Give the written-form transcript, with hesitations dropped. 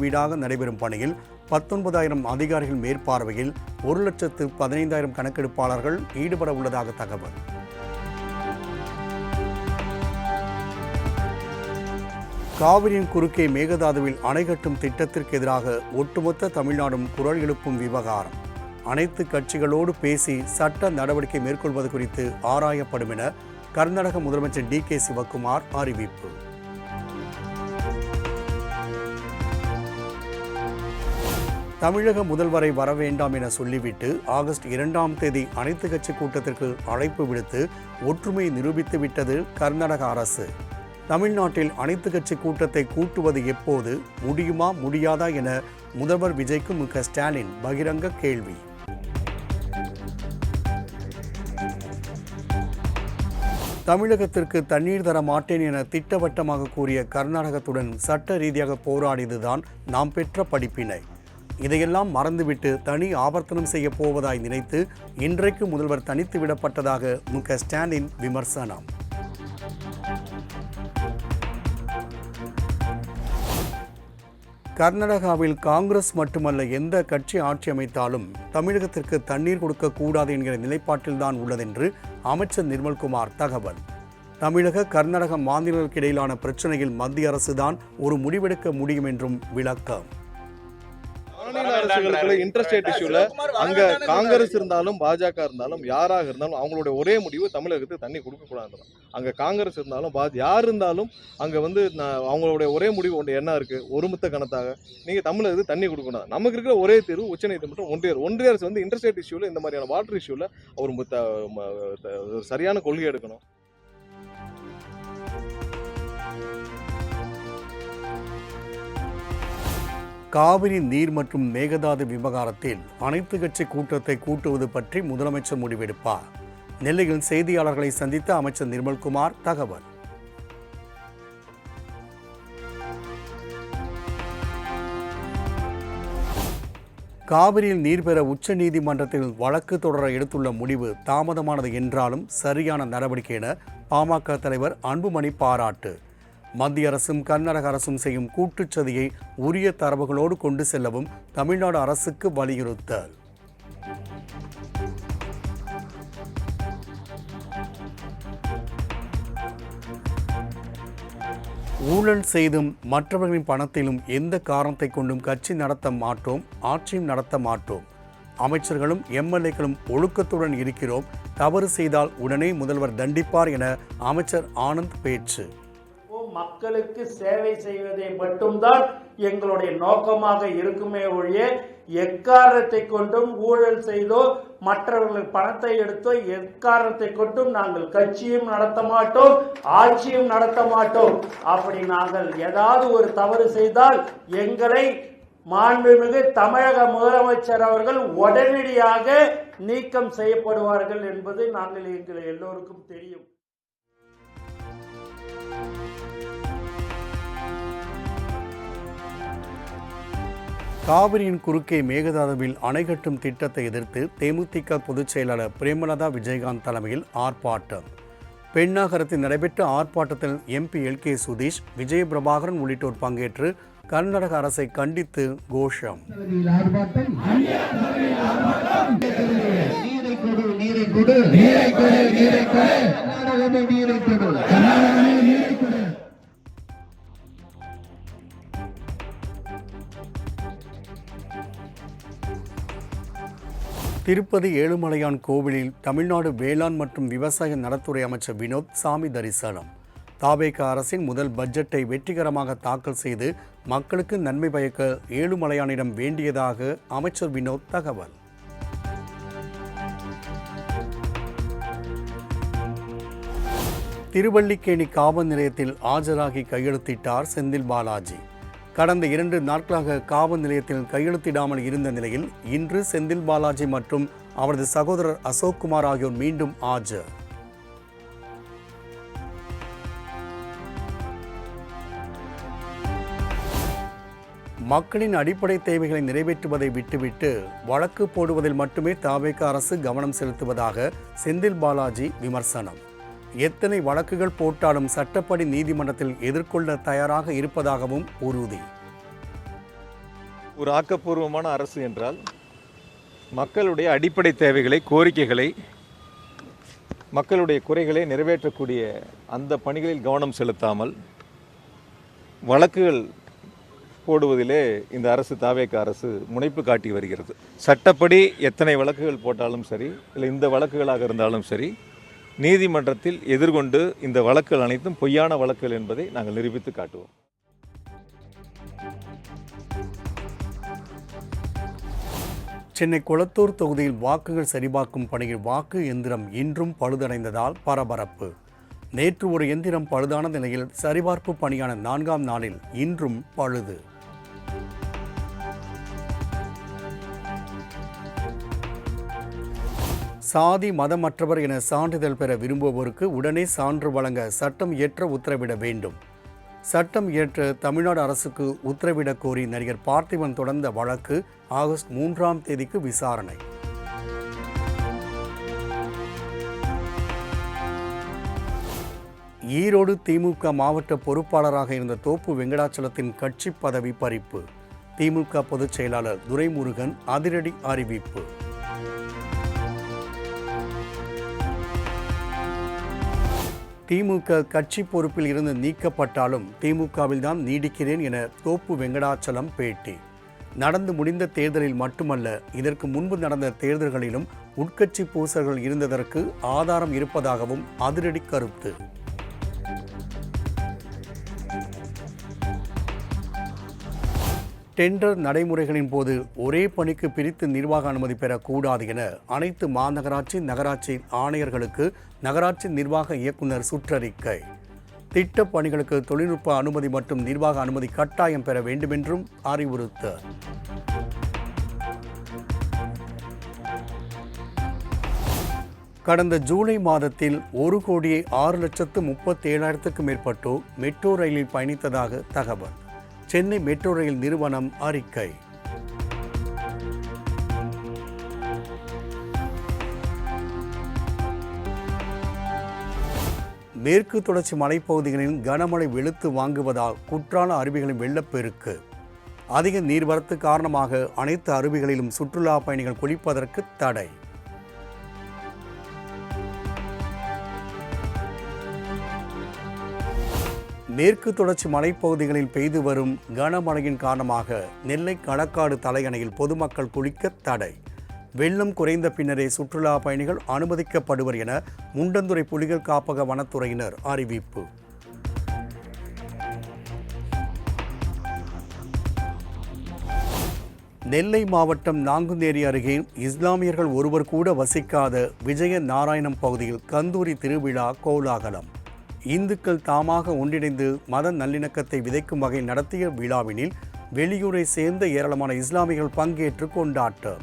வீடாக நடைபெறும் பணியில் 19,000 அதிகாரிகள் மேற்பார்வையில் 1,15,000 கணக்கெடுப்பாளர்கள் ஈடுபட உள்ளதாக தகவல். காவிரியின் குறுக்கே மேகதாதுவில் அணை கட்டும் திட்டத்திற்கு எதிராக ஒட்டுமொத்த தமிழ்நாடும் குரல் எழுப்பும் விவகாரம். அனைத்து கட்சிகளோடு பேசி சட்ட நடவடிக்கை மேற்கொள்வது குறித்து ஆராயப்படும் என கர்நாடக முதலமைச்சர் டி.கே. சிவக்குமார் அறிவிப்பு. தமிழக முதல்வரை வரவேண்டாம் என சொல்லிவிட்டு ஆகஸ்ட் 2ஆம் தேதி அனைத்து கட்சி கூட்டத்திற்கு அழைப்பு விடுத்து ஒற்றுமை நிரூபித்து விட்டது கர்நாடக அரசு. தமிழ்நாட்டில் அனைத்து கட்சி கூட்டத்தை கூட்டுவது எப்போது, முடியுமா முடியாதா என முதல்வர் விஜய்க்கு மு.க. ஸ்டாலின் பகிரங்க கேள்வி. தமிழகத்திற்கு தண்ணீர் தர மாட்டேன் என திட்டவட்டமாக கூறிய கர்நாடகத்துடன் சட்ட ரீதியாக போராடியதுதான் நாம் பெற்ற படிப்பினை. இதையெல்லாம் மறந்துவிட்டு தனி ஆவர்த்தனம் செய்ய போவதாய் நினைத்து இன்றைக்கு முதல்வர் தனித்து விடப்பட்டதாக மு.க. ஸ்டாலின் விமர்சனம். கர்நாடகாவில் காங்கிரஸ் மட்டுமல்ல, எந்த கட்சி ஆட்சி அமைத்தாலும் தமிழகத்திற்கு தண்ணீர் கொடுக்கக்கூடாது என்கிற நிலைப்பாட்டில்தான் உள்ளதென்று அமைச்சர் நிர்மல்குமார் தகவல். தமிழக கர்நாடக மாநிலங்களுக்கு இடையிலான பிரச்சனையில் மத்திய அரசுதான் ஒரு முடிவெடுக்க முடியும் என்றும் விளக்கம். மாநில அரசுகளுக்குள்ள இன்டர்ஸ்டேட் இஷ்யூல அங்க காங்கிரஸ் இருந்தாலும் பாஜக இருந்தாலும் யாராக இருந்தாலும் அவங்களுடைய ஒரே முடிவு தமிழகத்துக்கு தண்ணி கொடுக்க கூடாது. அங்க காங்கிரஸ் இருந்தாலும் யார் இருந்தாலும் அங்க அவங்களுடைய ஒரே முடிவு ஒன்று என்ன இருக்கு, ஒருமித்த கணத்தாக நீங்க தமிழகத்துக்கு தண்ணி கொடுக்கணும். நமக்கு இருக்கிற ஒரே தீர்வு உச்சநீதிமன்றம் ஒன்றிய அரசு இன்டர்ஸ்டேட் இஷ்யூல இந்த மாதிரியான வாட்டர் இஷ்யூல ஒரு சரியான கொள்கை எடுக்கணும். காவிரி நீர் மற்றும் மேகதாது விவகாரத்தில் அனைத்து கட்சி கூட்டத்தை கூட்டுவது பற்றி முதலமைச்சர் முடிவெடுப்பார். நெல்லையில் செய்தியாளர்களை சந்தித்த அமைச்சர் நிர்மல்குமார் தகவல். காவிரியில் நீர் பெற உச்சநீதிமன்றத்தில் வழக்கு தொடர எடுத்துள்ள முடிவு தாமதமானது என்றாலும் சரியான நடவடிக்கை என பாமக தலைவர் அன்புமணி பாராட்டு. மத்திய அரசும் கர்நாடக அரசும் செய்யும் கூட்டுச்சதியை உரிய தரவுகளோடு கொண்டு செல்லவும் தமிழ்நாடு அரசுக்கு வலியுறுத்தல். ஊழல் செய்தும் மற்றவர்களின் பணத்திலும் எந்த காரணத்தை கொண்டும் கட்சி நடத்த மாட்டோம், ஆட்சியும் நடத்த மாட்டோம். அமைச்சர்களும் எம்எல்ஏக்களும் ஒழுக்கத்துடன் இருக்கிறோம். தவறு செய்தால் உடனே முதல்வர் தண்டிப்பார் என அமைச்சர் ஆனந்த் பேச்சு. மக்களுக்கு சேவை செய்வதை மட்டும்தான் எங்களுடைய நோக்கமாக இருக்குமே ஒழிய எக்காரணத்தை கொண்டும் ஊழல் செய்தோ மற்றவர்கள் பணத்தை எடுத்தோ எக்காரணத்தை கொண்டும் நாங்கள் கட்சியும் நடத்த மாட்டோம், ஆட்சியும் நடத்த மாட்டோம். அப்படி நாங்கள் ஏதாவது ஒரு தவறு செய்தால் எங்களை மாண்புமிகு தமிழக முதலமைச்சர் அவர்கள் உடனடியாக நீக்கம் செய்யப்படுவார்கள் என்பது எங்கள் எல்லோருக்கும் தெரியும். காவிரியின் குறுக்கே மேகதாதுவில் அணை கட்டும் திட்டத்தை எதிர்த்து தேமுதிக பொதுச் செயலாளர் பிரேமலதா விஜயகாந்த் தலைமையில் ஆர்ப்பாட்டம். பெண்ணாகரத்தில் நடைபெற்ற ஆர்ப்பாட்டத்தில் எம்பி எல்.கே. சுதீஷ், விஜயபிரபாகரன் உள்ளிட்டோர் பங்கேற்று கர்நாடக அரசை கண்டித்து கோஷம். திருப்பதி ஏழுமலையான் கோவிலில் தமிழ்நாடு வேளாண் மற்றும் விவசாய நலத்துறை அமைச்சர் வினோத் சாமி தரிசனம். தாவேக அரசின் முதல் பட்ஜெட்டை வெற்றிகரமாக தாக்கல் செய்து மக்களுக்கு நன்மை பயக்க ஏழுமலையானிடம் வேண்டியதாக அமைச்சர் வினோத் தகவல். திருவல்லிக்கேணி காவல் நிலையத்தில் ஆஜராகி கையெழுத்திட்டார் செந்தில் பாலாஜி. கடந்த 2 நாட்களாக காவல் நிலையத்தில் கையெழுத்திடாமல் இருந்த நிலையில் இன்று செந்தில் பாலாஜி மற்றும் அவரது சகோதரர் அசோக் குமார் ஆகியோர் மீண்டும் ஆஜர். மக்களின் அடிப்படை தேவைகளை நிறைவேற்றுவதை விட்டுவிட்டு வழக்கு போடுவதில் மட்டுமே தாவேக அரசு கவனம் செலுத்துவதாக செந்தில் பாலாஜி விமர்சனம். எத்தனை வழக்குகள் போட்டாலும் சட்டப்படி நீதிமன்றத்தில் எதிர்கொள்ள தயாராக இருப்பதாகவும் உறுதி. ஒரு ஆக்கப்பூர்வமான அரசு என்றால் மக்களுடைய அடிப்படை தேவைகளை, கோரிக்கைகளை, மக்களுடைய குறைகளை நிறைவேற்றக்கூடிய அந்த பணிகளில் கவனம் செலுத்தாமல் வழக்குகள் போடுவதிலே இந்த அரசு, தாவேக அரசு முனைப்பு காட்டி வருகிறது. சட்டப்படி எத்தனை வழக்குகள் போட்டாலும் சரி, இல்லை இந்த வழக்குகளாக இருந்தாலும் சரி, நீதிமன்றத்தில் எதிர்கொண்டு இந்த வழக்குகள் அனைத்தும் பொய்யான வழக்குகள் என்பதை நாங்கள் நிரூபித்து காட்டுவோம். சென்னை கொளத்தூர் தொகுதியில் வாக்குகள் சரிபார்க்கும் பணியில் வாக்கு எந்திரம் இன்றும் பழுதடைந்ததால் பரபரப்பு. நேற்று ஒரு எந்திரம் பழுதான நிலையில் சரிபார்ப்பு பணியான 4ஆம் நாளில் இன்றும் பழுது. சாதி மதமற்றவர் என சான்றிதழ் பெற விரும்புவோருக்கு உடனே சான்று வழங்க சட்டம் இயற்ற உத்தரவிட வேண்டும். சட்டம் இயற்ற தமிழ்நாடு அரசுக்கு உத்தரவிடக் கோரி நடிகர் பார்த்திபன் தொடர்ந்த வழக்கு ஆகஸ்ட் 3ஆம் தேதிக்கு விசாரணை. ஈரோடு திமுக மாவட்ட பொறுப்பாளராக இருந்த தோப்பு வெங்கடாச்சலத்தின் கட்சி பதவி பறிப்பு. திமுக பொதுச் செயலாளர் துரைமுருகன் அதிரடி அறிவிப்பு. திமுக கட்சி பொறுப்பில் இருந்து நீக்கப்பட்டாலும் திமுகவில் தான் நீடிக்கிறேன் என தோப்பு வெங்கடாச்சலம் பேட்டி. நடந்து முடிந்த தேர்தலில் மட்டுமல்ல, இதற்கு முன்பு நடந்த தேர்தல்களிலும் உட்கட்சி பூசல்கள் இருந்ததற்கு ஆதாரம் இருப்பதாகவும் அதிரடி கருத்து. டெண்டர் நடைமுறைகளின் போது ஒரே பணிக்கு பிரித்து நிர்வாக அனுமதி பெறக்கூடாது என அனைத்து மாநகராட்சி, நகராட்சி ஆணையர்களுக்கு நகராட்சி நிர்வாக இயக்குனர் சுற்றறிக்கை. திட்ட பணிகளுக்கு தொழில்நுட்ப அனுமதி மற்றும் நிர்வாக அனுமதி கட்டாயம் பெற வேண்டுமென்றும் அறிவுறுத்தல். கடந்த ஜூலை மாதத்தில் 1,06,37,000 மேற்பட்டோர் மெட்ரோ ரயிலில் பயணித்ததாக தகவல். சென்னை மெட்ரோ ரயில் நிறுவனம் அறிக்கை. மேற்கு தொடர்ச்சி மலைப்பகுதிகளில் கனமழை வெளுத்து வாங்குவதால் குற்றால அருவிகளின் வெள்ளப்பெருக்கு. அதிக நீர்வரத்து காரணமாக அனைத்து அருவிகளிலும் சுற்றுலா பயணிகள் குளிப்பதற்கு தடை. மேற்கு தொடர்ச்சி மலைப்பகுதிகளில் பெய்து வரும் கனமழையின் காரணமாக நெல்லை களக்காடு தலையணையில் பொதுமக்கள் குளிக்க தடை. வெள்ளம் குறைந்த பின்னரே சுற்றுலா பயணிகள் அனுமதிக்கப்படுவர் என முண்டந்துறை புலிகள் காப்பக வனத்துறையினர் அறிவிப்பு. நெல்லை மாவட்டம் நாங்குநேரி அருகே இஸ்லாமியர்கள் ஒருவர் கூட வசிக்காத விஜய நாராயணம் பகுதியில் கந்தூரி திருவிழா கோலாகலம். இந்துக்கள் தாமாக ஒன்றிணைந்து மத நல்லிணக்கத்தை விதைக்கும் வகையில் நடத்திய விழாவினில் வெளியூரை சேர்ந்த ஏராளமான இஸ்லாமியர்கள் பங்கேற்று கொண்டாட்டம்.